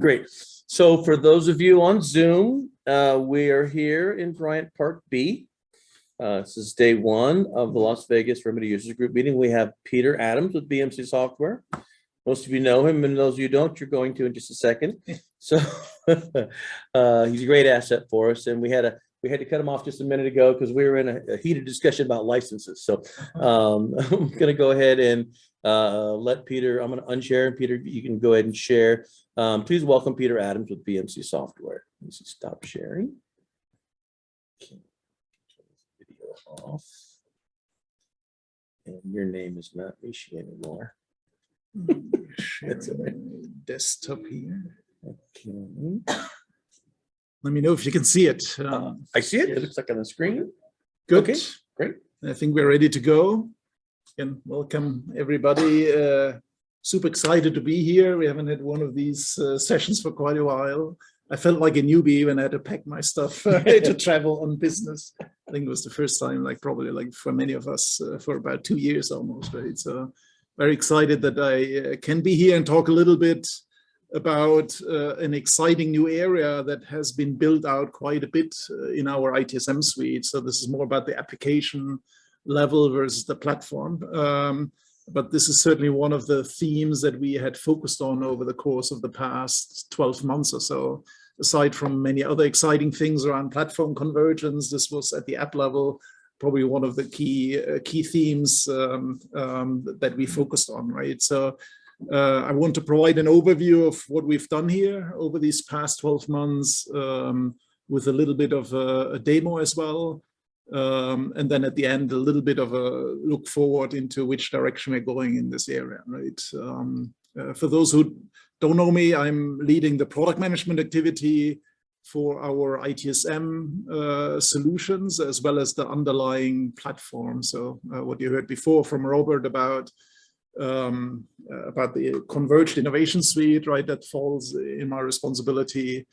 Great. So for those of you on Zoom, we are here in Bryant Park B. This is day one of the Las Vegas Remedy Users Group meeting. We have Peter Adams with BMC Software. Most of you know him, and those of you who don't, you're going to in just a second. So he's a great asset for us, and we had to cut him off just a minute ago because we were in a heated discussion about licenses. So I'm going to go ahead and let Peter. I'm going to unshare, and Peter, you can go ahead and share. Please welcome Peter Adams with BMC Software. Let's stop sharing. Okay. Video off. And your name is not Mishi anymore. That's a desktop here. Okay. Let me know if you can see it. I see it. It looks like on the screen. Good. Okay, great. I think we're ready to go. And welcome everybody. Super excited to be here. We haven't had one of these sessions for quite a while. I felt like a newbie when I had to pack my stuff to travel on business. I think it was the first time, probably for many of us, for about 2 years almost, right? So very excited that I can be here and talk a little bit about an exciting new area that has been built out quite a bit in our ITSM suite. So this is more about the application level versus the platform. But this is certainly one of the themes that we had focused on over the course of the past 12 months or so. Aside from many other exciting things around platform convergence, this was at the app level probably one of the key themes that we focused on, right? So I want to provide an overview of what we've done here over these past 12 months with a little bit of a demo as well. And then at the end, a little bit of a look forward into which direction we're going in this area, right? For those who don't know me, I'm leading the product management activity for our ITSM solutions, as well as the underlying platform. So what you heard before from Robert about the converged innovation suite, right? That falls in my responsibility.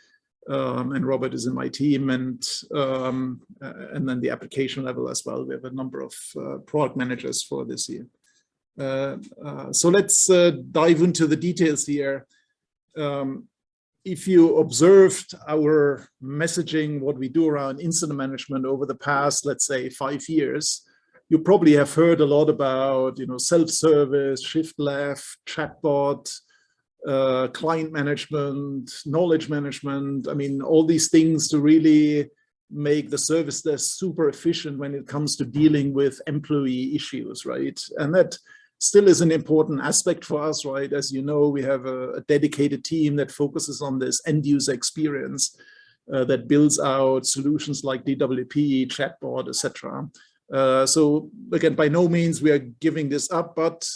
And Robert is in my team, and then the application level as well. We have a number of product managers for this year. So let's dive into the details here. If you observed our messaging, what we do around incident management over the past, let's say, 5 years, you probably have heard a lot about, self-service, shift left, chatbot, client management, knowledge management. I mean, all these things to really make the service desk super efficient when it comes to dealing with employee issues, right? And that still is an important aspect for us, right? As you know, we have a dedicated team that focuses on this end user experience that builds out solutions like DWP, chatbot, etc. So again, by no means we are giving this up, but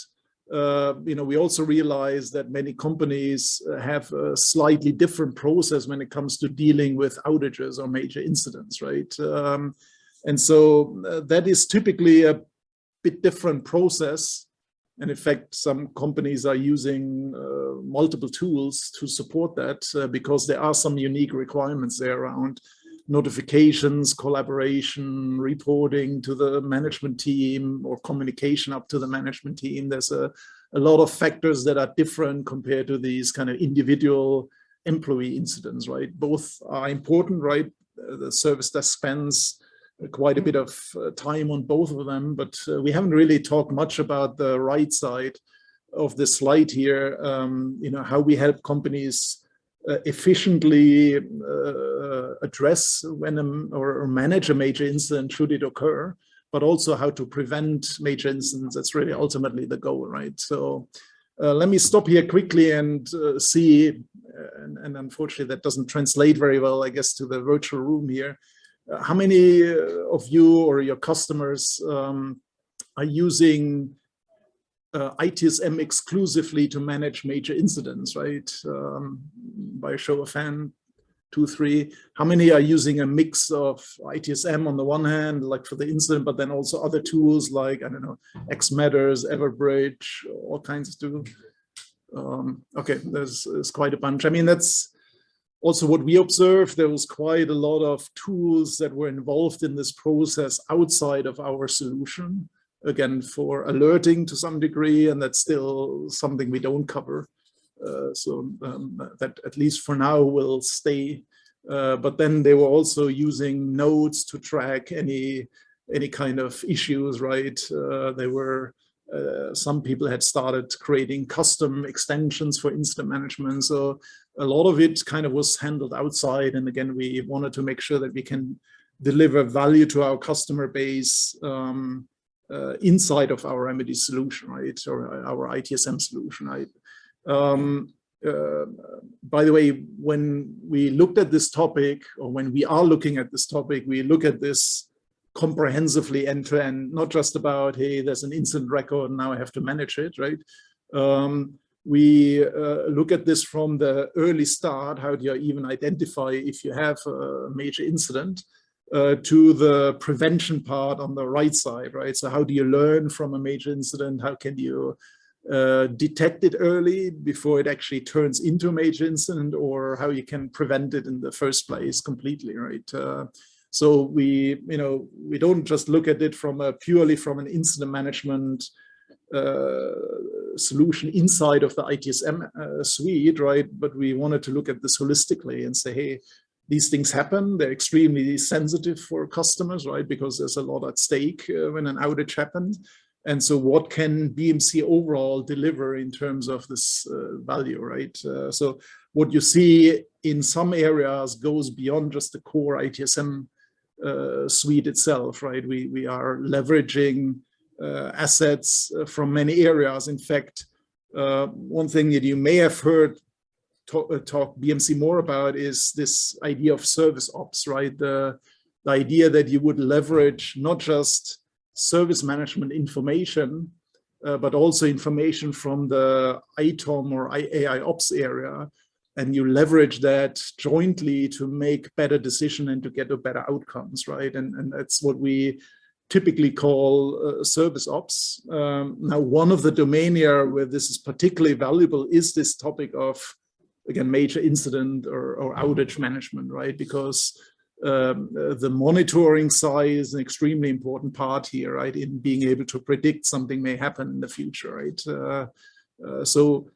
we also realize that many companies have a slightly different process when it comes to dealing with outages or major incidents, right? And so that is typically a bit different process. And in fact, some companies are using multiple tools to support that because there are some unique requirements there around notifications, collaboration, reporting to the management team, or communication up to the management team. There's a lot of factors that are different compared to these kind of individual employee incidents, right? Both are important, right? The service desk spends quite a bit of time on both of them, but we haven't really talked much about the right side of the slide here, how we help companies efficiently address or manage a major incident should it occur, but also how to prevent major incidents. That's really ultimately the goal, right? So let me stop here quickly and see, and unfortunately that doesn't translate very well, I guess, to the virtual room here. How many of you or your customers are using ITSM exclusively to manage major incidents, right? By a show of hand, 2, 3. How many are using a mix of ITSM on the one hand, like for the incident, but then also other tools like, I don't know, Xmatters, Everbridge, all kinds of tools? Okay, there's quite a bunch. I mean, that's also what we observed. There was quite a lot of tools that were involved in this process outside of our solution. Again, for alerting to some degree, and that's still something we don't cover. that at least for now will stay. But then they were also using nodes to track any kind of issues, right? They were some people had started creating custom extensions for incident management. So a lot of it kind of was handled outside. And again, we wanted to make sure that we can deliver value to our customer base inside of our remedy solution, right? Or our ITSM solution, right? By the way, when we looked at this topic, or when we are looking at this topic, we look at this comprehensively end to end, not just about, hey, there's an incident record, now I have to manage it, right? We look at this from the early start, how do you even identify if you have a major incident, to the prevention part on the right side, right? So how do you learn from a major incident? How can you detect it early before it actually turns into a major incident, or how you can prevent it in the first place completely, right? So we don't just look at it from purely from an incident management solution inside of the ITSM suite, right? But we wanted to look at this holistically and say, hey, these things happen. They're extremely sensitive for customers, right? Because there's a lot at stake when an outage happens. And so what can BMC overall deliver in terms of this value, right? So what you see in some areas goes beyond just the core ITSM suite itself, right? We are leveraging assets from many areas. In fact, one thing that you may have heard talk BMC more about is this idea of ServiceOps, right? The idea that you would leverage not just service management information, but also information from the ITOM or AI Ops area, and you leverage that jointly to make better decisions and to get to better outcomes, right? And that's what we typically call service ops. Now, one of the domain area where this is particularly valuable is this topic of, again, major incident or outage management, right? Because the monitoring side is an extremely important part here, right? In being able to predict something may happen in the future, right? So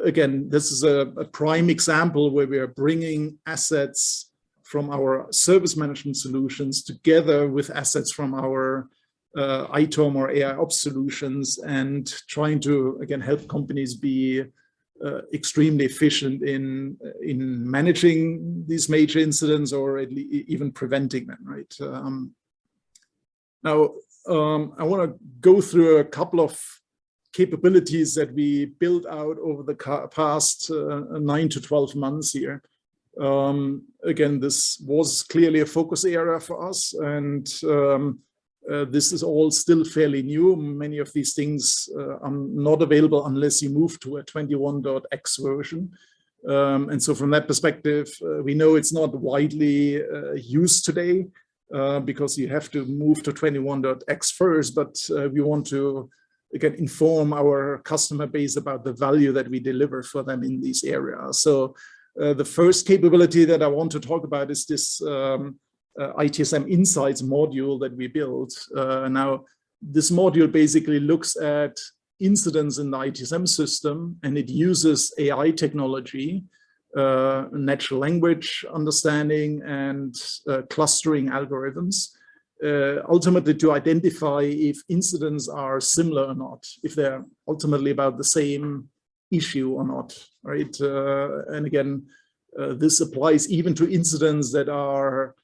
again, this is a prime example where we are bringing assets from our service management solutions together with assets from our ITOM or AI Ops solutions, and trying to, again, help companies be extremely efficient in managing these major incidents, or even preventing them, right? Now, I want to go through a couple of capabilities that we built out over the past 9 to 12 months here. Again, this was clearly a focus area for us, and this is all still fairly new. Many of these things are not available unless you move to a 21.x version. And so from that perspective, we know it's not widely used today because you have to move to 21.x first, but we want to, again, inform our customer base about the value that we deliver for them in these areas. So the first capability that I want to talk about is this ITSM Insights module that we built. Now, this module basically looks at incidents in the ITSM system, and it uses AI technology, natural language understanding, and clustering algorithms, ultimately to identify if incidents are similar or not, if they're ultimately about the same issue or not, right? And again, this applies even to incidents that are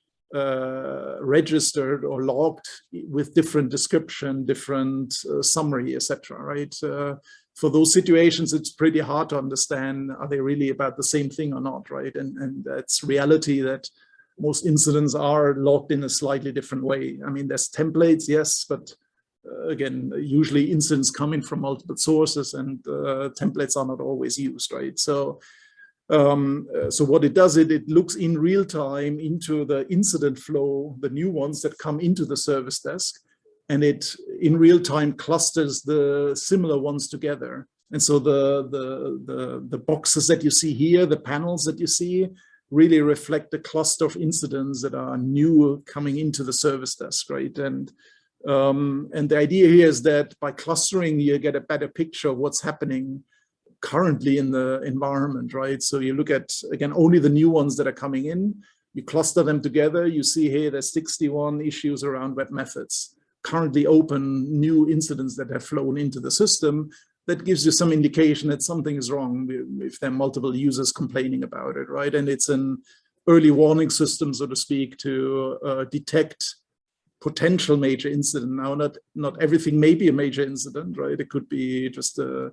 registered or logged with different description, different summary, etc. Right? For those situations, it's pretty hard to understand, are they really about the same thing or not, right? And that's reality that most incidents are logged in a slightly different way. I mean, there's templates, yes, but again, usually incidents coming from multiple sources, and templates are not always used, right? So what it does, it looks in real time into the incident flow, the new ones that come into the service desk, and it in real time clusters the similar ones together. And so the boxes that you see here, the panels that you see, really reflect the cluster of incidents that are new coming into the service desk, right? And the idea here is that by clustering, you get a better picture of what's happening currently in the environment, right? So you look at, again, only the new ones that are coming in, you cluster them together, you see here there's 61 issues around web methods, currently open new incidents that have flown into the system. That gives you some indication that something is wrong if there are multiple users complaining about it, right? And it's an early warning system, so to speak, to detect potential major incident. Now, not everything may be a major incident, right? It could be just a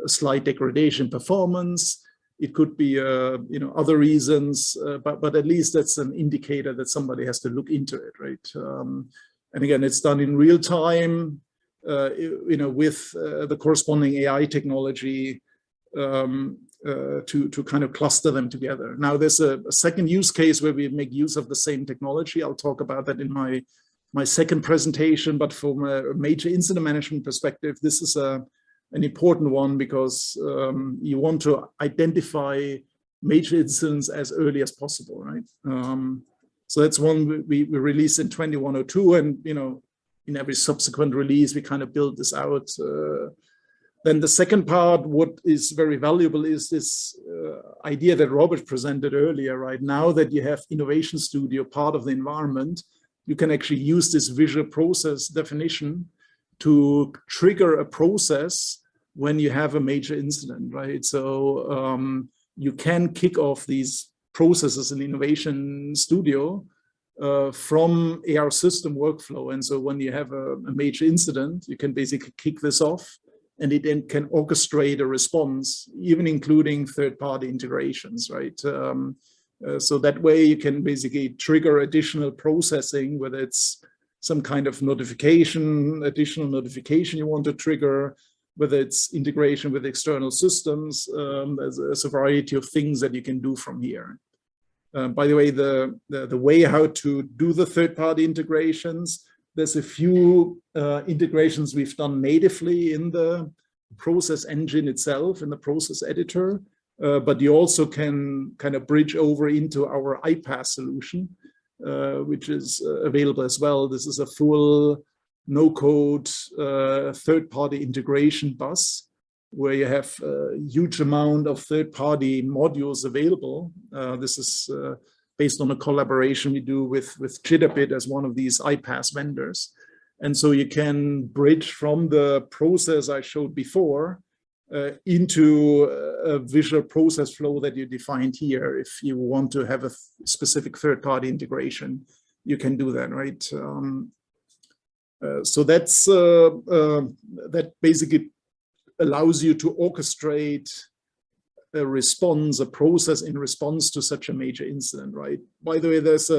slight degradation in performance. It could be other reasons, but at least that's an indicator that somebody has to look into it, right? And again, it's done in real time, with the corresponding AI technology to kind of cluster them together. Now, there's a second use case where we make use of the same technology. I'll talk about that in my second presentation, but from a major incident management perspective, this is an important one because you want to identify major incidents as early as possible, right? So that's one we released in 2102, and in every subsequent release, we kind of build this out. Then the second part, what is very valuable is this idea that Robert presented earlier, right? Now that you have Innovation Studio part of the environment, you can actually use this visual process definition to trigger a process when you have a major incident, right? So you can kick off these processes in Innovation Studio from AR system workflow. And so when you have a major incident, you can basically kick this off, and it then can orchestrate a response, even including third-party integrations, right? So that way you can basically trigger additional processing, whether it's some kind of notification, additional notification you want to trigger, whether it's integration with external systems. There's a variety of things that you can do from here. By the way, the way how to do the third-party integrations, there's a few integrations we've done natively in the process engine itself, in the process editor, but you also can kind of bridge over into our iPaaS solution, which is available as well. This is a full no-code third-party integration bus, where you have a huge amount of third-party modules available. This is based on a collaboration we do with Jitterbit as one of these iPaaS vendors. And so you can bridge from the process I showed before into a visual process flow that you defined here. If you want to have a specific third-party integration, you can do that, right? So that's that basically allows you to orchestrate a response, a process in response to such a major incident, right? By the way, there's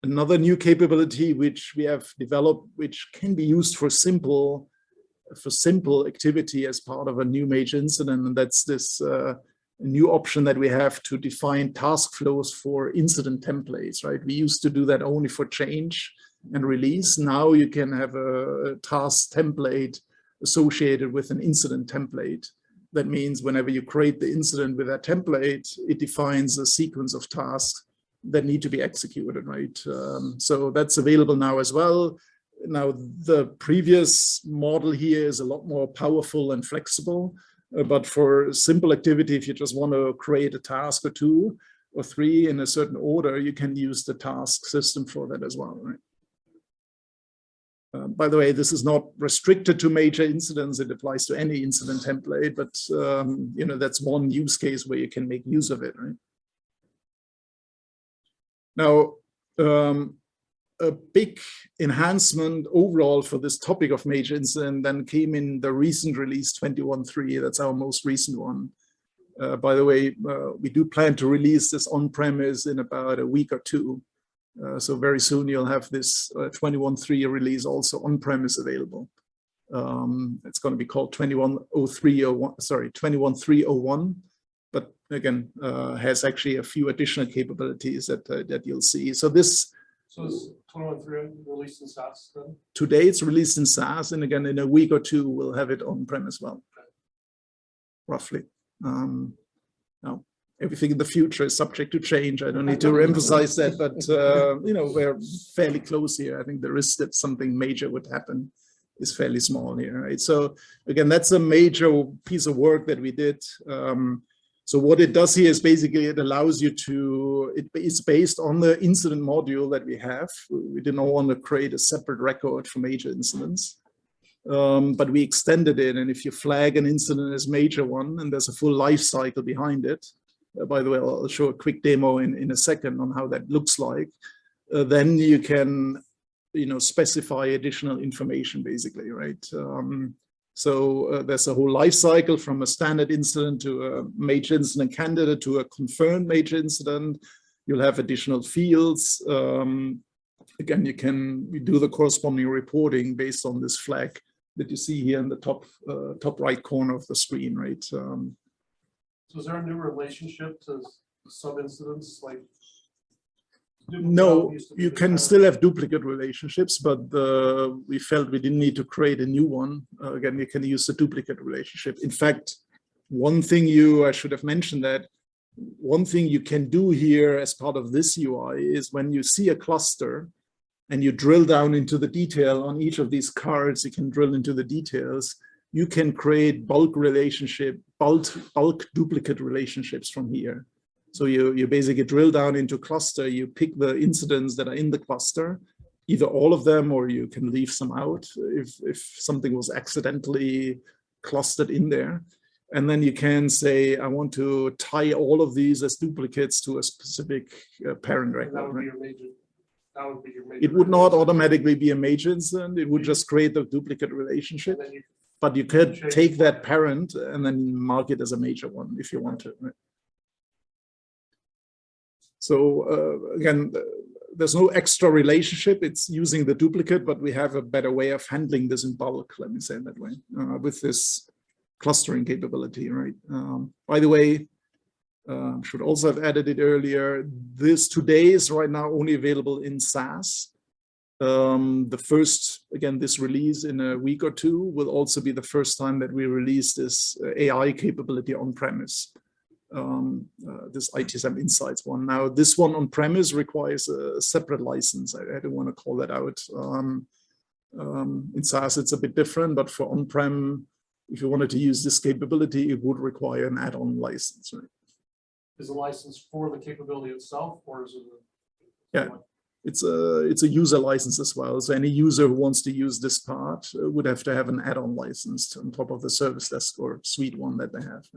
another new capability which we have developed, which can be used for simple activity as part of a new major incident, and that's this new option that we have to define task flows for incident templates, right? We used to do that only for change and release. Now you can have a task template associated with an incident template. That means whenever you create the incident with that template, it defines a sequence of tasks that need to be executed, right? So that's available now as well. Now, the previous model here is a lot more powerful and flexible, but for simple activity, if you just want to create a task or two or three in a certain order, you can use the task system for that as well, right? By the way, this is not restricted to major incidents. It applies to any incident template, but that's one use case where you can make use of it, right? Now, a big enhancement overall for this topic of major incident then came in the recent release 21.3. That's our most recent one. By the way, we do plan to release this on-premise in about a week or two. So very soon you'll have this 21.3 release also on-premise available. It's going to be called 21.301, but again, has actually a few additional capabilities that you'll see. So this. So is 21.3 released in SaaS then? Today it's released in SaaS, and again, in a week or two, we'll have it on-prem as well, roughly. Now, everything in the future is subject to change. I don't need to emphasize that, but we're fairly close here. I think the risk that something major would happen is fairly small here, right? So again, that's a major piece of work that we did. So what it does here is basically it allows you to, it's based on the incident module that we have. We didn't want to create a separate record for major incidents, but we extended it. And if you flag an incident as major one, and there's a full life cycle behind it, by the way, I'll show a quick demo in a second on how that looks like, then you can, specify additional information basically, right? So there's a whole life cycle from a standard incident to a major incident candidate to a confirmed major incident. You'll have additional fields. Again, you do the corresponding reporting based on this flag that you see here in the top right corner of the screen, right? So is there a new relationship to sub-incidents like? No, you can still have duplicate relationships, but we felt we didn't need to create a new one. Again, you can use the duplicate relationship. In fact, I should have mentioned that one thing you can do here as part of this UI is when you see a cluster and you drill down into the detail on each of these cards, you can drill into the details. You can create bulk duplicate relationships from here. So you basically drill down into cluster, you pick the incidents that are in the cluster, either all of them, or you can leave some out if something was accidentally clustered in there. And then you can say, I want to tie all of these as duplicates to a specific parent record. That would be your major. That would be your major. It would not automatically be a major incident. It would just create the duplicate relationship. But you could take that parent and then mark it as a major one if you want to. Right? So again, there's no extra relationship. It's using the duplicate, but we have a better way of handling this in bulk, let me say it that way, with this clustering capability, right? By the way, should also have added it earlier. This today is right now only available in SaaS. This release in a week or two will also be the first time that we release this AI capability on premise. This ITSM Insights one. Now, this one on premise requires a separate license. I don't want to call that out. In SaaS, it's a bit different, but for on-prem, if you wanted to use this capability, it would require an add-on license. Right? Is the license for the capability itself, or is it? Yeah, it's a user license as well. So any user who wants to use this part would have to have an add-on license on top of the service desk or suite one that they have.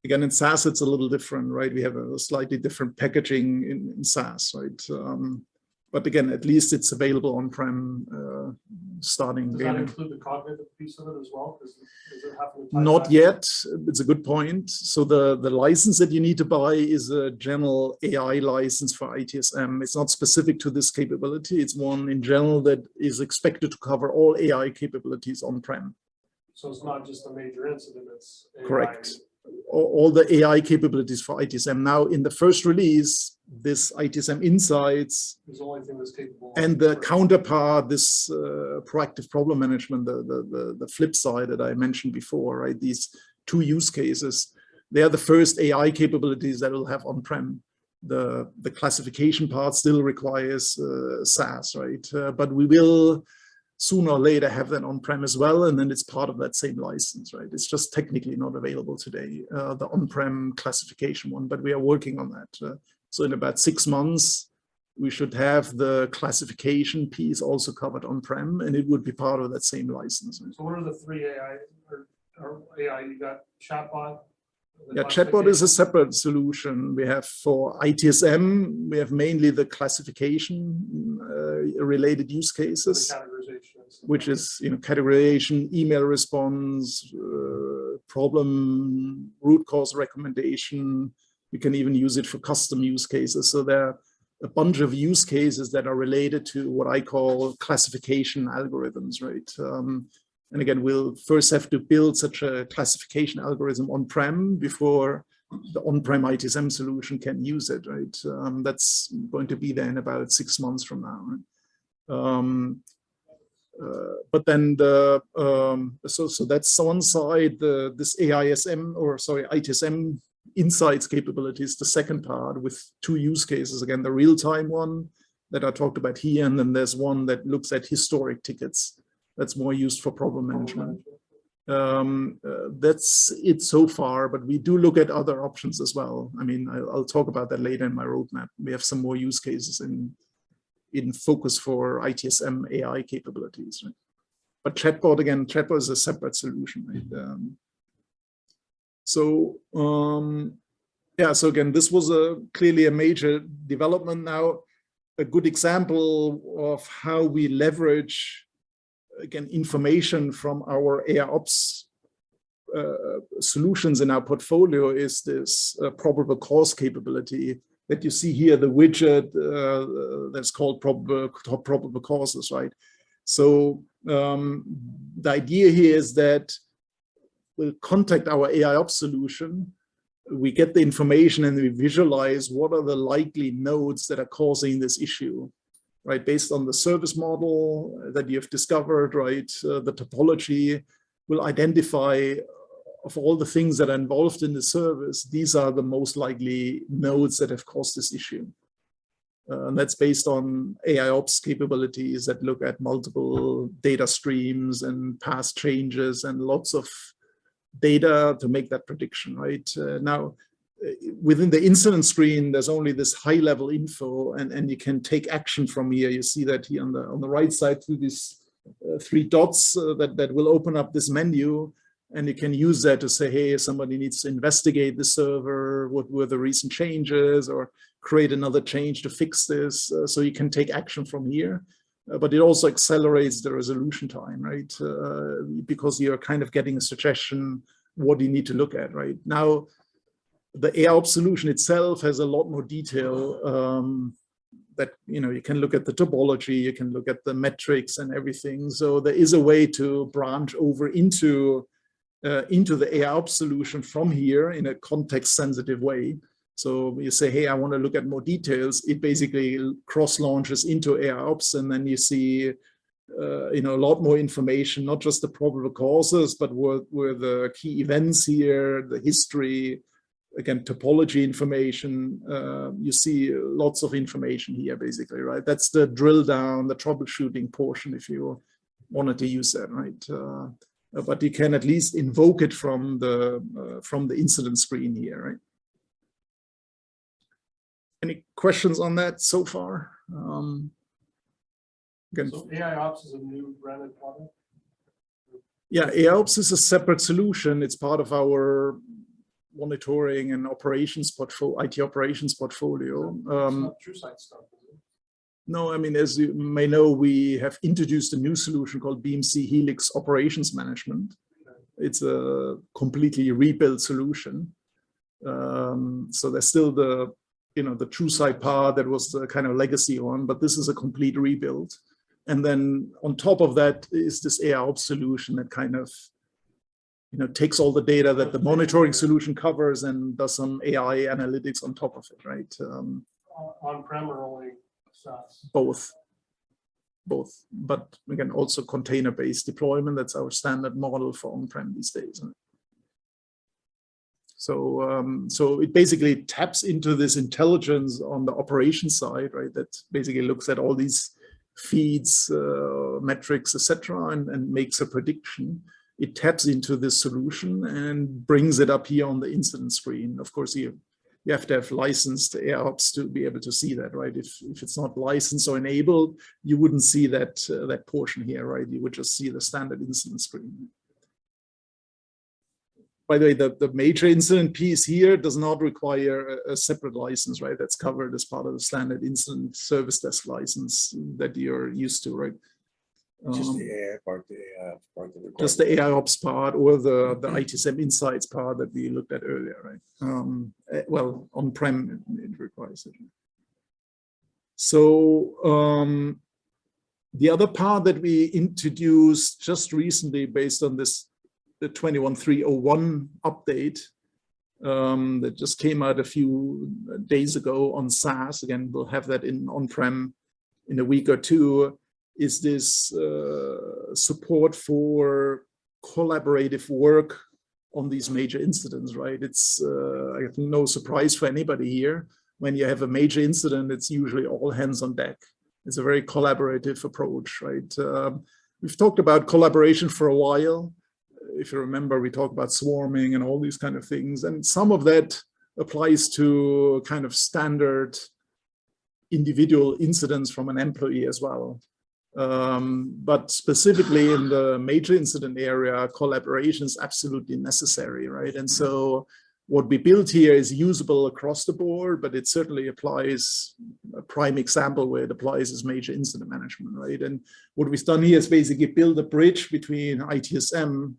Again, in SaaS, it's a little different, right? We have a slightly different packaging in SaaS, right? But again, at least it's available on-prem starting. Does that include the cognitive piece of it as well? Does it have to tie Not back? yet. It's a good point. So the license that you need to buy is a general AI license for ITSM. It's not specific to this capability. It's one in general that is expected to cover all AI capabilities on-prem. So it's not just a major incident, it's AI. Correct. All the AI capabilities for ITSM. Now, in the first release, this ITSM Insights is the only thing that's capable. And the counterpart, this proactive problem management, the flip side that I mentioned before, right? These two use cases, they are the first AI capabilities that will have on-prem. The classification part still requires SaaS, right? But we will sooner or later have that on-prem as well, and then it's part of that same license, right? It's just technically not available today, the on-prem classification one, but we are working on that. So in about 6 months, we should have the classification piece also covered on-prem, and it would be part of that same license. Right? So what are the three AI, or AI, you got chatbot? Yeah, chatbot is a separate solution. We have for ITSM, we have mainly the classification related use cases, which is categorization, email response, problem root cause recommendation. You can even use it for custom use cases. So there are a bunch of use cases that are related to what I call classification algorithms, right? And again, we'll first have to build such a classification algorithm on-prem before the on-prem ITSM solution can use it, right? That's going to be there in about 6 months from now. Right? But then so that's one side. This ITSM Insights capabilities, the second part with two use cases. Again, the real-time one that I talked about here, and then there's one that looks at historic tickets. That's more used for problem management. That's it so far, but we do look at other options as well. I mean, I'll talk about that later in my roadmap. We have some more use cases in focus for ITSM AI capabilities. Right? But chatbot, again, chatbot is a separate solution. Right? Yeah, so again, this was clearly a major development. Now, a good example of how we leverage, again, information from our AIOps solutions in our portfolio is this probable cause capability that you see here, the widget that's called probable causes, right? So the idea here is that we'll contact our AIOps solution, we get the information and we visualize what are the likely nodes that are causing this issue, right? Based on the service model that you've discovered, right? The topology will identify of all the things that are involved in the service, these are the most likely nodes that have caused this issue. And that's based on AIOps capabilities that look at multiple data streams and past changes and lots of data to make that prediction, right? Now, within the incident screen, there's only this high-level info, and you can take action from here. You see that here on the right side through these 3 dots that will open up this menu, and you can use that to say, hey, somebody needs to investigate the server, what were the recent changes, or create another change to fix this. So you can take action from here. But it also accelerates the resolution time, right? Because you're kind of getting a suggestion what you need to look at, right? Now, the AIOps solution itself has a lot more detail that, you know, you can look at the topology, you can look at the metrics and everything. So there is a way to branch over into the AIOps solution from here in a context-sensitive way. So you say, hey, I want to look at more details. It basically cross-launches into AIOps, and then you see, you know, a lot more information, not just the probable causes, but were the key events here, the history, again, topology information. You see lots of information here, basically, right? That's the drill down, the troubleshooting portion, if you wanted to use that, right? But you can at least invoke it from the incident screen here, right? Any questions on that so far? Again, So AIOps is a new branded product? Yeah, AIOps is a separate solution. It's part of our monitoring and operations portfolio, IT operations portfolio. It's not TrueSight stuff, is it? No, I mean, as you may know, we have introduced a new solution called BMC Helix Operations Management. It's a completely rebuilt solution. So there's still the TrueSight part that was the kind of legacy one, but this is a complete rebuild. And then on top of that is this AIOps solution that kind of, you know, takes all the data that the monitoring solution covers and does some AI analytics on top of it, right? On-prem or only SaaS? Both, but again, also container-based deployment. That's our standard model for on-prem these days. So it basically taps into this intelligence on the operations side, right? That basically looks at all these feeds, metrics, etc., and makes a prediction. It taps into this solution and brings it up here on the incident screen. Of course, you have to have licensed AIOps to be able to see that, right? If it's not licensed or enabled, you wouldn't see that portion here, right? You would just see the standard incident screen. By the way, the major incident piece here does not require a separate license, right? That's covered as part of the standard incident service desk license that you're used to, right? Just the AI part, the AI part. Just the AIOps part or the ITSM Insights part that we looked at earlier, right? Well, on-prem, it requires it. So the other part that we introduced just recently based on this, the 21.3.01 update that just came out a few days ago on SaaS. Again, we'll have that in on-prem in a week or two, is this support for collaborative work on these major incidents, right? It's I think no surprise for anybody here. When you have a major incident, it's usually all hands on deck. It's a very collaborative approach, right? We've talked about collaboration for a while. If you remember, we talked about swarming and all these kind of things. And some of that applies to kind of standard individual incidents from an employee as well. But specifically in the major incident area, collaboration is absolutely necessary, right? And so what we built here is usable across the board, but it certainly applies. A prime example where it applies is major incident management, right? And what we've done here is basically build a bridge between ITSM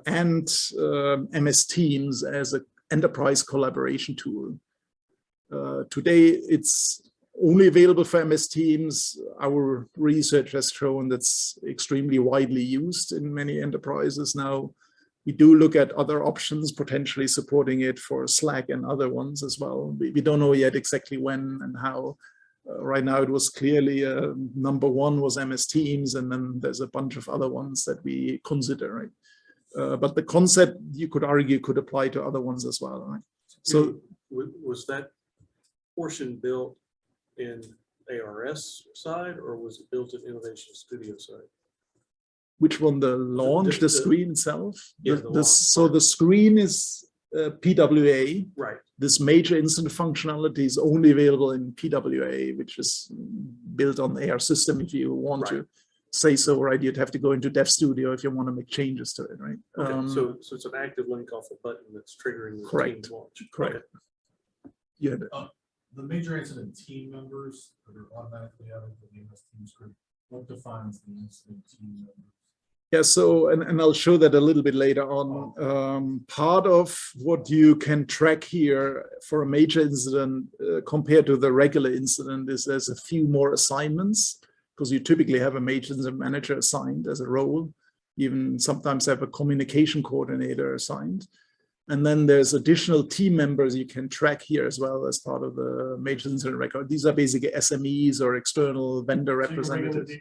and MS Teams as an enterprise collaboration tool. Today, it's only available for MS Teams. Our research has shown that's extremely widely used in many enterprises now. We do look at other options, potentially supporting it for Slack and other ones as well. We don't know yet exactly when and how. Right now, it was clearly number one was MS Teams, and then there's a bunch of other ones that we consider, right? But the concept, you could argue, could apply to other ones as well, right? So was that portion built in ARS side, or was it built in Innovation Studio side? which one? The launch, the screen itself? Yeah, so the screen is PWA. Right. This major incident functionality is only available in PWA, which is built on the AR system. If you want to say so, right, you'd have to go into Dev Studio if you want to make changes to it, right? Okay. So it's an active link off a button that's triggering the Teams launch. Correct. Okay. Yeah. The major incident team members that are automatically added to the MS Teams group, what defines the incident team members? Yeah, so, and I'll show that a little bit later on. Part of what you can track here for a major incident compared to the regular incident is there's a few more assignments, because you typically have a major incident manager assigned as a role, even sometimes have a communication coordinator assigned. And then there's additional team members you can track here as well as part of the major incident record. These are basically SMEs or external vendor representatives.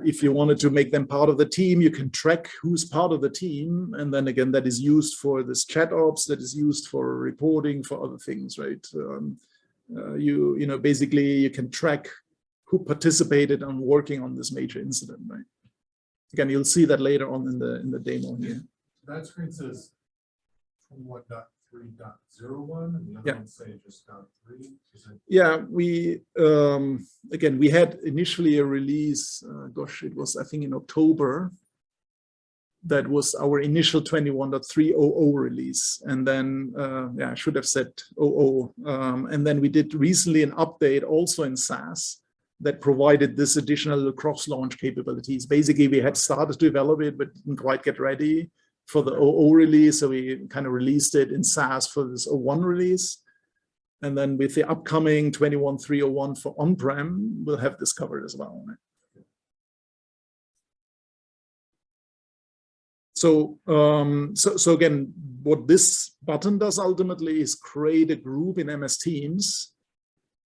If you wanted to make them part of the team, you can track who's part of the team. And then again, that is used for this ChatOps, that is used for reporting, for other things, right? You know, basically you can track who participated on working on this major incident, right? Again, you'll see that later on in the demo here. That screen says 21.3.01, and the other ones say just .3. Yeah, we again, we had initially a release, gosh, it was I think in October. That was our initial 21.3.00 release, and then yeah, I should have said 00. And then we did recently an update also in SaaS that provided this additional cross-launch capabilities. Basically, we had started to develop it, but didn't quite get ready for the 00 release, so we kind of released it in SaaS for this 01 release. And then with the upcoming 21.3.01 for on-prem, we'll have this covered as well. So, so again, what this button does ultimately is create a group in MS Teams,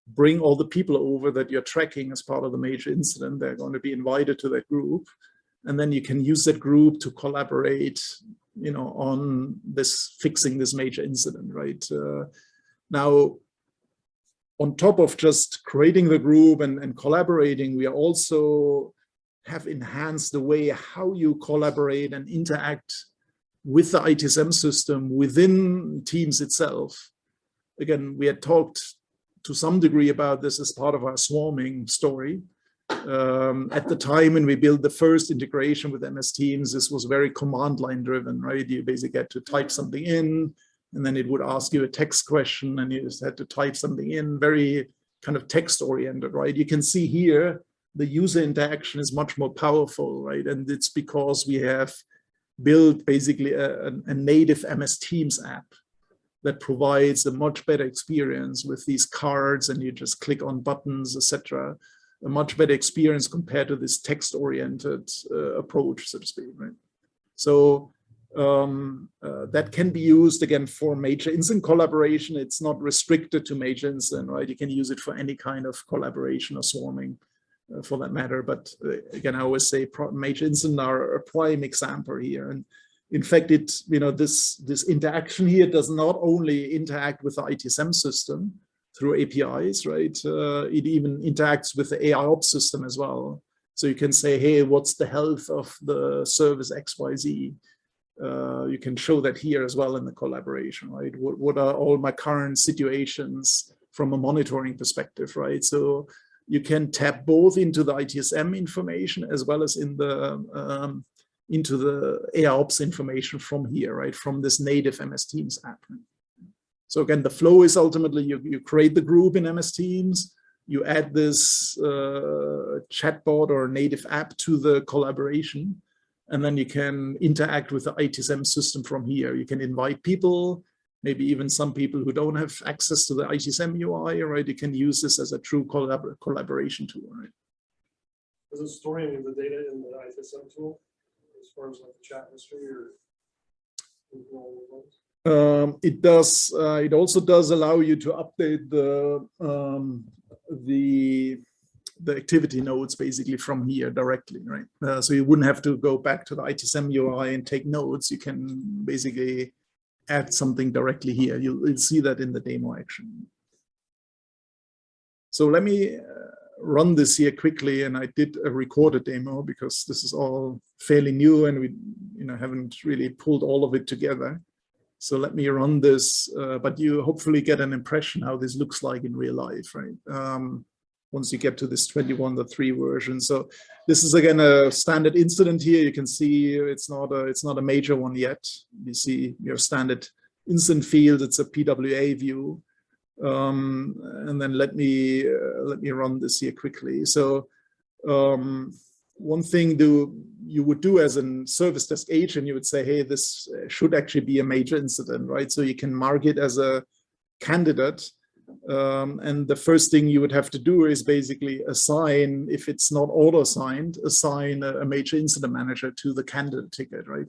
bring all the people over that you're tracking as part of the major incident. They're going to be invited to that group. And then you can use that group to collaborate, you know, on this fixing this major incident, right? Now, on top of just creating the group and collaborating, we also have enhanced the way how you collaborate and interact with the ITSM system within Teams itself. Again, we had talked to some degree about this as part of our swarming story. At the time when we built the first integration with MS Teams, this was very command line driven, right? You basically had to type something in, and then it would ask you a text question, and you just had to type something in, very kind of text oriented, right? You can see here, the user interaction is much more powerful, right? And it's because we have built basically a native MS Teams app that provides a much better experience with these cards, and you just click on buttons, etc. A much better experience compared to this text-oriented approach, so to speak, right? So that can be used again for major incident collaboration. It's not restricted to major incident, right? You can use it for any kind of collaboration or swarming, for that matter. But again, I always say major incident are a prime example here. And in fact, it, you know, this interaction here does not only interact with the ITSM system through APIs, right? It even interacts with the AIOps system as well. So you can say, hey, what's the health of the service XYZ? You can show that here as well in the collaboration, right? What are all my current situations from a monitoring perspective, right? So you can tap both into the ITSM information as well as into the AIOps information from here, right? From this native MS Teams app. So again, the flow is ultimately you create the group in MS Teams, you add this chatbot or native app to the collaboration, and then you can interact with the ITSM system from here. You can invite people, maybe even some people who don't have access to the ITSM UI, right? You can use this as a true collaboration tool, right? Is it storing the data in the ITSM tool as far as like the chat history or? It does. It also does allow you to update the activity nodes basically from here directly, right? So you wouldn't have to go back to the ITSM UI and take notes. You can basically add something directly here. You'll see that in the demo action. So let me run this here quickly, and I did a recorded demo because this is all fairly new and we haven't really pulled all of it together. So let me run this, but you hopefully get an impression how this looks like in real life, right? Once you get to this 21.3 version. So this is again a standard incident here. You can see it's not a major one yet. You see your standard incident field. It's a PWA view. And then let me run this here quickly. So one thing you would do as a service desk agent, you would say, hey, this should actually be a major incident, right? So you can mark it as a candidate. And the first thing you would have to do is basically assign, if it's not auto-assigned, assign a major incident manager to the candidate ticket, right?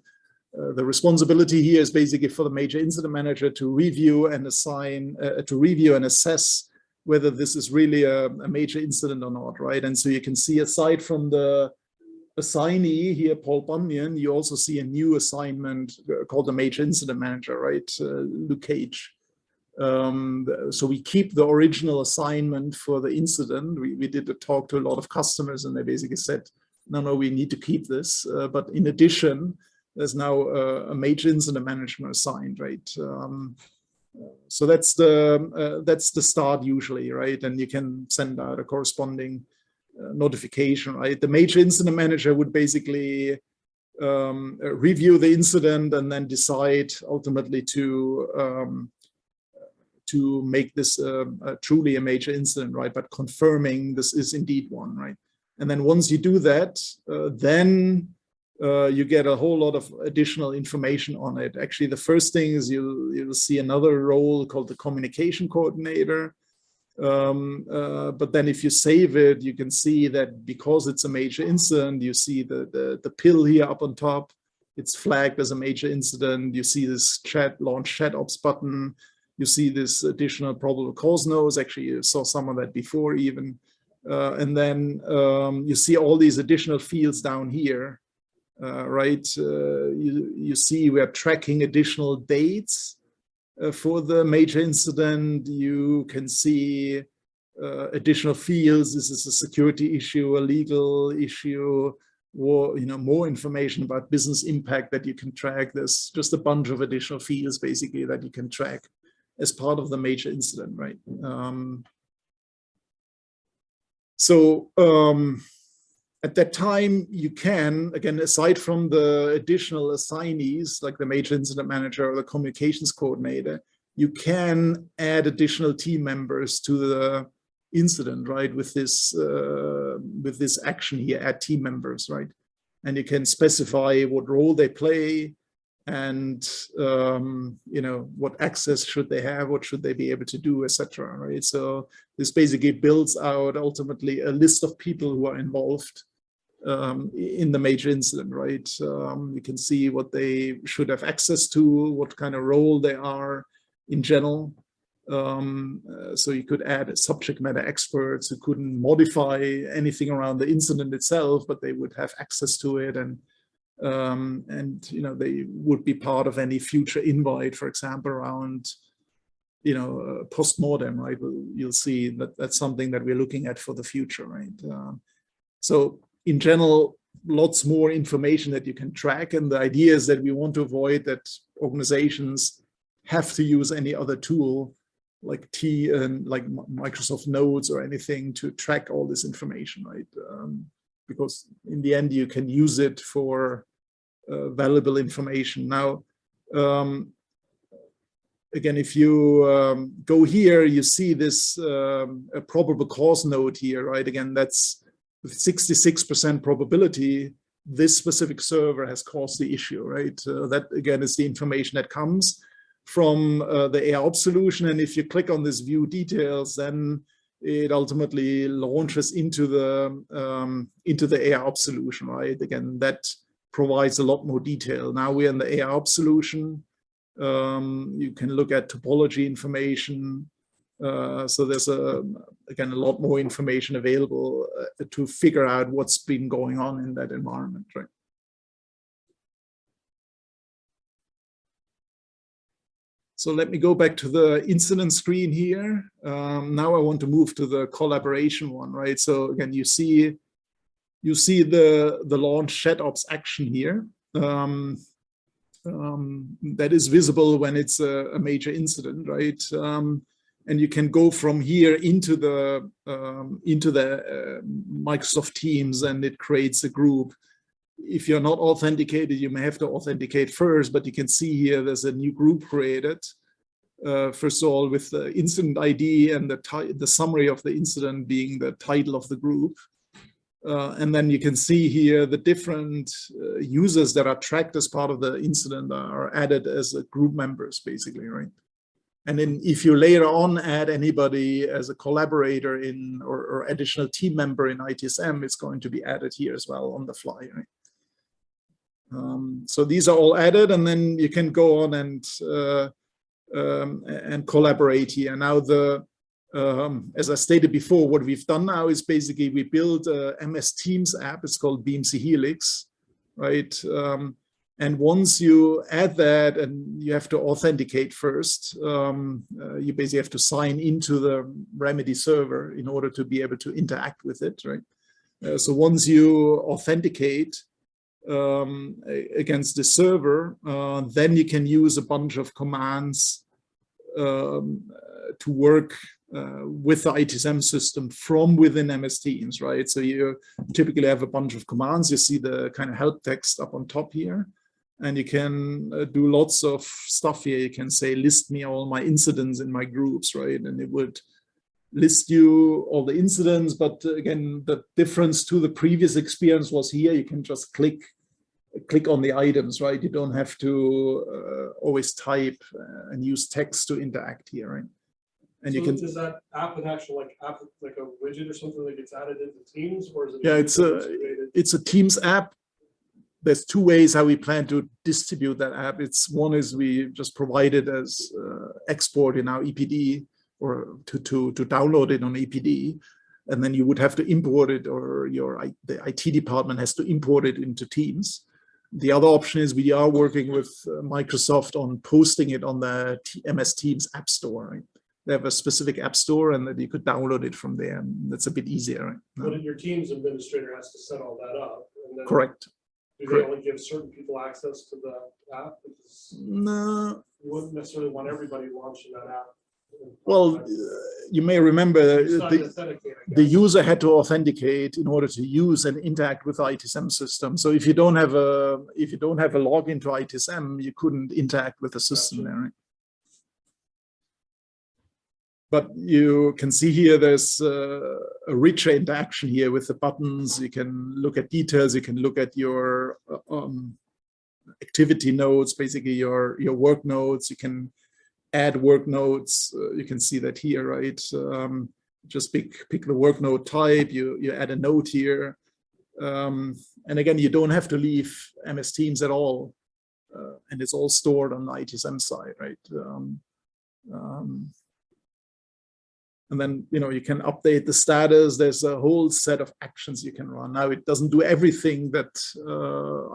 The responsibility here is basically for the major incident manager to review and assign, and assess whether this is really a major incident or not, right? And so you can see aside from the assignee here, Paul Bunyan, you also see a new assignment called the major incident manager, right? Luke Cage. So we keep the original assignment for the incident. We did a talk to a lot of customers and they basically said, no, we need to keep this. But in addition, there's now a major incident management assigned, right? So that's the start usually, right? And you can send out a corresponding notification, right? The major incident manager would basically review the incident and then decide ultimately to make this truly a major incident, right? But confirming this is indeed one, right? And then once you do that, then you get a whole lot of additional information on it. Actually, the first thing is you'll see another role called the communication coordinator. But then if you save it, you can see that because it's a major incident, you see the pill here up on top. It's flagged as a major incident. You see this launch ChatOps button. You see this additional probable cause nodes. Actually, you saw some of that before even. And then you see all these additional fields down here, right? You see we are tracking additional dates for the major incident. You can see additional fields. This is a security issue, a legal issue, or more information about business impact that you can track. There's just a bunch of additional fields basically that you can track as part of the major incident, right? At that time, you can, again, aside from the additional assignees, like the major incident manager or the communications coordinator, you can add additional team members to the incident, right? With this action here, add team members, right? And you can specify what role they play and, what access should they have, what should they be able to do, etc. Right? So this basically builds out ultimately a list of people who are involved in the major incident, right? You can see what they should have access to, what kind of role they are in general. So you could add subject matter experts who couldn't modify anything around the incident itself, but they would have access to it, and they would be part of any future invite, for example, around post-mortem, right? You'll see that that's something that we're looking at for the future, right? So in general, lots more information that you can track. And the idea is that we want to avoid that organizations have to use any other tool like like Microsoft Notes or anything to track all this information, right? Because in the end, you can use it for valuable information. Now, again, if you go here, you see this a probable cause node here, right? Again, that's with 66% probability, this specific server has caused the issue, right? That, again, is the information that comes from the AIOps solution. And if you click on this view details, then it ultimately launches into the AIOps solution, right? Again, that provides a lot more detail. Now we're in the AIOps solution. You can look at topology information. So there's again, a lot more information available to figure out what's been going on in that environment, right? So let me go back to the incident screen here. Now I want to move to the collaboration one, right? So again, you see the launch ChatOps action here. That is visible when it's a major incident, right? And you can go from here into the Microsoft Teams, and it creates a group. If you're not authenticated, you may have to authenticate first, but you can see here there's a new group created. First of all, with the incident ID and the summary of the incident being the title of the group. And then you can see here the different users that are tracked as part of the incident are added as group members, basically, right? And then if you later on add anybody as a collaborator or additional team member in ITSM, it's going to be added here as well on the fly, right? So these are all added, and then you can go on and collaborate here. Now as I stated before, what we've done now is basically we built a MS Teams app. It's called BMC Helix, right? And once you add that, and you have to authenticate first, you basically have to sign into the Remedy server in order to be able to interact with it, right? So once you authenticate against the server, then you can use a bunch of commands to work with the ITSM system from within MS Teams, right? So you typically have a bunch of commands. You see the kind of help text up on top here, and you can do lots of stuff here. You can say, list me all my incidents in my groups, right? And it would list you all the incidents. But again, the difference to the previous experience was here, you can just click on the items, right? You don't have to always type and use text to interact here, right? And so you can. Is that app an actual app, like a widget or something that gets added into Teams, or is it? Yeah, it's a Teams app. There's two ways how we plan to distribute that app. One is we just provide it as export in our EPD, or to download it on EPD, and then you would have to import it, or the IT department has to import it into Teams. The other option is we are working with Microsoft on posting it on the MS Teams App Store, right? They have a specific app store, and that you could download it from there, and that's a bit easier, right? But your Teams administrator has to set all that up. And then Correct. Do they only give certain people access to the app? Because No. you wouldn't necessarily want everybody launching that app. Well, you may remember It's not authenticated, I the guess. user had to authenticate in order to use and interact with the ITSM system. So if you don't have a login to ITSM, you couldn't interact with the system there, right? But you can see here there's a richer interaction here with the buttons. You can look at details. You can look at your activity nodes, basically your work nodes. You can add work nodes. You can see that here, right? Just pick the work node type. You add a node here. And again, you don't have to leave MS Teams at all. And it's all stored on the ITSM side, right? And then, you can update the status. There's a whole set of actions you can run. Now, it doesn't do everything that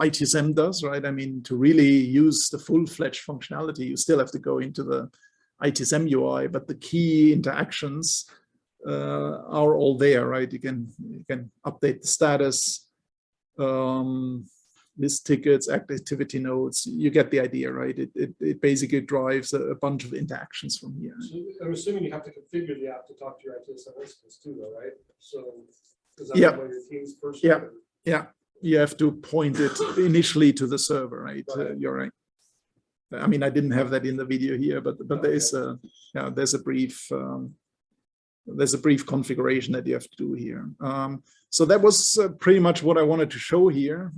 ITSM does, right? I mean, to really use the full-fledged functionality, you still have to go into the ITSM UI, but the key interactions are all there, right? You can update the status, list tickets, activity notes. You get the idea, right? It basically drives a bunch of interactions from here. So I'm assuming you have to configure the app to talk to your ITSM instance too, though, right? So is that Yeah. one of your team's first? Yeah. Yeah, you have to point it initially to the server, right? Right. You're right. I mean, I didn't have that in the video here, but there is a there's a brief configuration that you have to do here. So that was pretty much what I wanted to show here.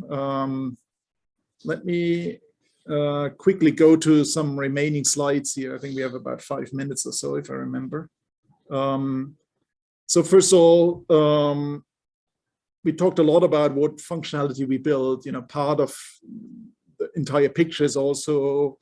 Let me quickly go to some remaining slides here. I think we have about 5 minutes or so, if I remember. So first of all, we talked a lot about what functionality we built. You know, part of the entire picture is also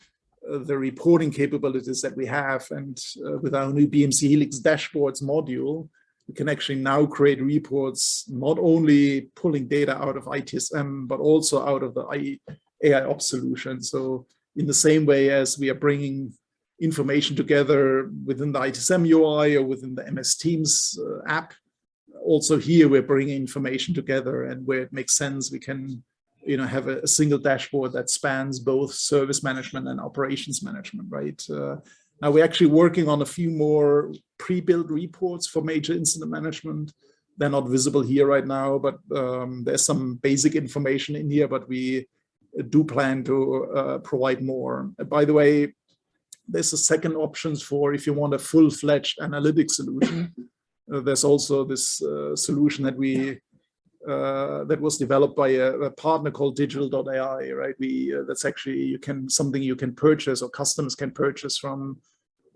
the reporting capabilities that we have. And with our new BMC Helix dashboards module, we can actually now create reports, not only pulling data out of ITSM, but also out of the AIOps solution. So in the same way as we are bringing information together within the ITSM UI or within the MS Teams app, also here we're bringing information together, and where it makes sense, we can have a single dashboard that spans both service management and operations management, right? Now we're actually working on a few more pre-built reports for major incident management. They're not visible here right now, but there's some basic information in here, but we do plan to provide more. By the way, there's a second options for if you want a full-fledged analytics solution. There's also this solution that that was developed by a partner called digital.ai, right? That's actually something you can purchase, or customers can purchase from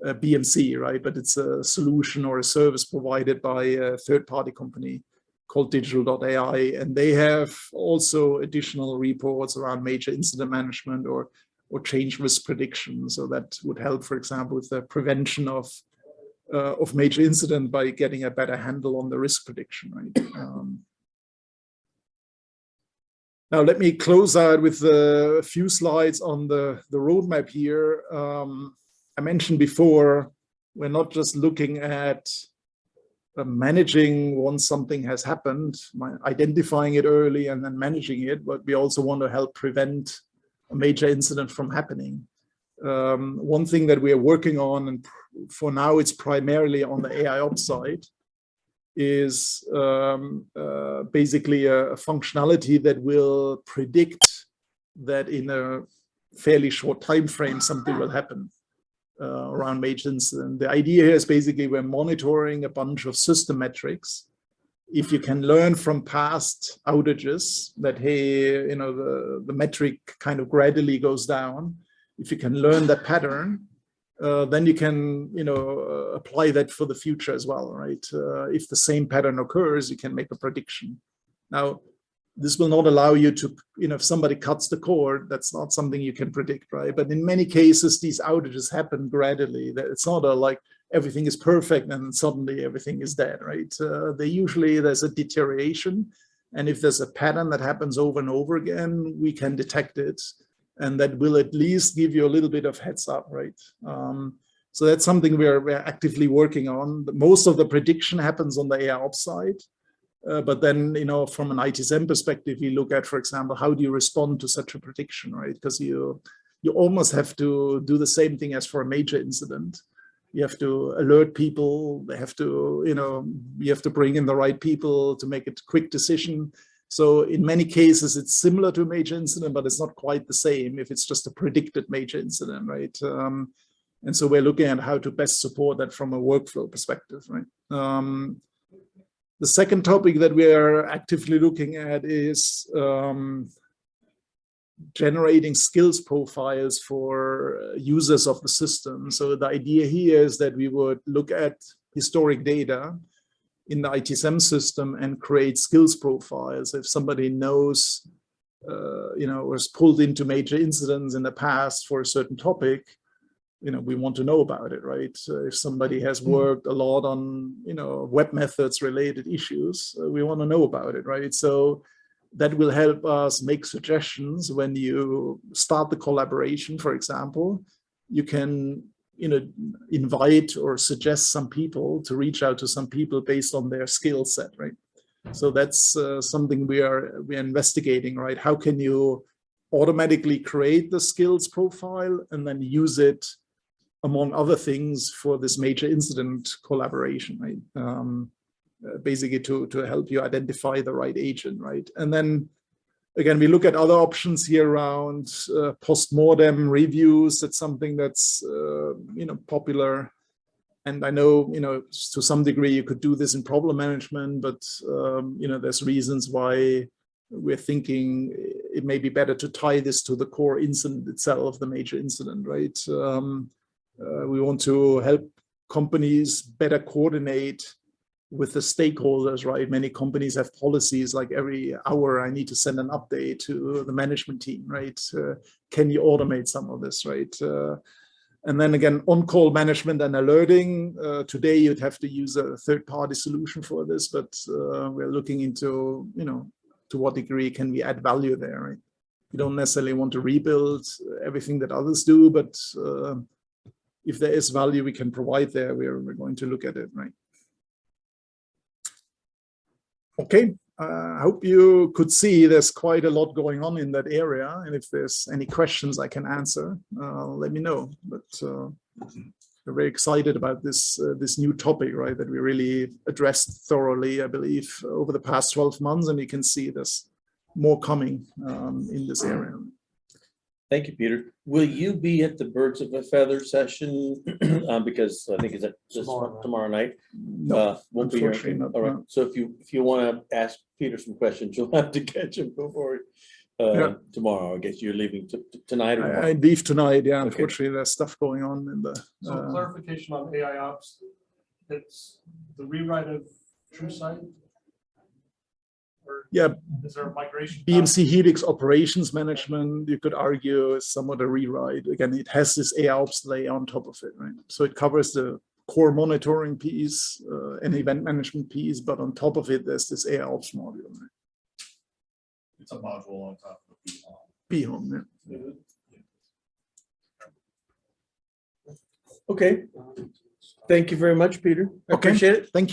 BMC, right? But it's a solution or a service provided by a third-party company called digital.ai, and they have also additional reports around major incident management or change risk prediction. So that would help, for example, with the prevention of major incident by getting a better handle on the risk prediction, right? Now, let me close out with a few slides on the roadmap here. I mentioned before, we're not just looking at managing once something has happened, identifying it early and then managing it, but we also want to help prevent a major incident from happening. One thing that we are working on, and for now it's primarily on the AIOps side, is basically a functionality that will predict that in a fairly short time frame something will happen around major incident. The idea here is basically we're monitoring a bunch of system metrics. If you can learn from past outages that, hey, the metric kind of gradually goes down, if you can learn that pattern, then you can, apply that for the future as well, right? If the same pattern occurs, you can make a prediction. Now, this will not allow you to, if somebody cuts the cord, that's not something you can predict, right? But in many cases, these outages happen gradually. It's not like everything is perfect and suddenly everything is dead, right? There's a deterioration. And if there's a pattern that happens over and over again, we can detect it. And that will at least give you a little bit of heads up, right? So that's something we're actively working on. Most of the prediction happens on the AIOps side. But then, from an ITSM perspective, you look at, for example, how do you respond to such a prediction, right? Because you almost have to do the same thing as for a major incident. You have to alert people. They have to, you have to bring in the right people to make a quick decision. So in many cases, it's similar to a major incident, but it's not quite the same if it's just a predicted major incident, right? And so we're looking at how to best support that from a workflow perspective, right? The second topic that we are actively looking at is generating skills profiles for users of the system. So the idea here is that we would look at historic data in the ITSM system and create skills profiles. If somebody knows, was pulled into major incidents in the past for a certain topic, we want to know about it, right? If somebody has worked a lot on, web methods related issues, we want to know about it, right? So that will help us make suggestions when you start the collaboration, for example. You can invite or suggest some people to reach out to some people based on their skill set, right? So that's something we are investigating, right? How can you automatically create the skills profile and then use it, among other things, for this major incident collaboration, right? Basically to help you identify the right agent, right? And then again, we look at other options here around post-mortem reviews. That's something that's popular. And I know, to some degree you could do this in problem management, but there's reasons why we're thinking it may be better to tie this to the core incident itself, the major incident, right? We want to help companies better coordinate with the stakeholders, right? Many companies have policies like every hour I need to send an update to the management team, right? Can you automate some of this, right? And then again, on-call management and alerting. Today you'd have to use a third-party solution for this, but we're looking into, to what degree can we add value there, right? We don't necessarily want to rebuild everything that others do, but if there is value we can provide there, we're going to look at it, right? Okay, I hope you could see there's quite a lot going on in that area. And if there's any questions I can answer, let me know. But we're very excited about this new topic, right, that we really addressed thoroughly, I believe, over the past 12 months. And you can see there's more coming in this area. Thank you, Peter. Will you be at the Birds of a Feather session? Because I think it's tomorrow night. No, Won't be here. unfortunately not, All right. no. So if you want to ask Peter some questions, you'll have to catch him before tomorrow. I guess you're leaving tonight or tomorrow. I leave tonight. Yeah, Okay. unfortunately, there's stuff going on in the. So clarification on AIOps, it's the rewrite of TrueSight? Or Yeah, is there a migration? BMC Helix operations management, you could argue, is somewhat a rewrite. Again, it has this AIOps layer on top of it, right? So it covers the core monitoring piece and event management piece, but on top of it, there's this AIOps module. Right? It's a module on top of the BHOM, yeah. Okay. Thank you very much, Peter. I Okay. appreciate it. Thank you.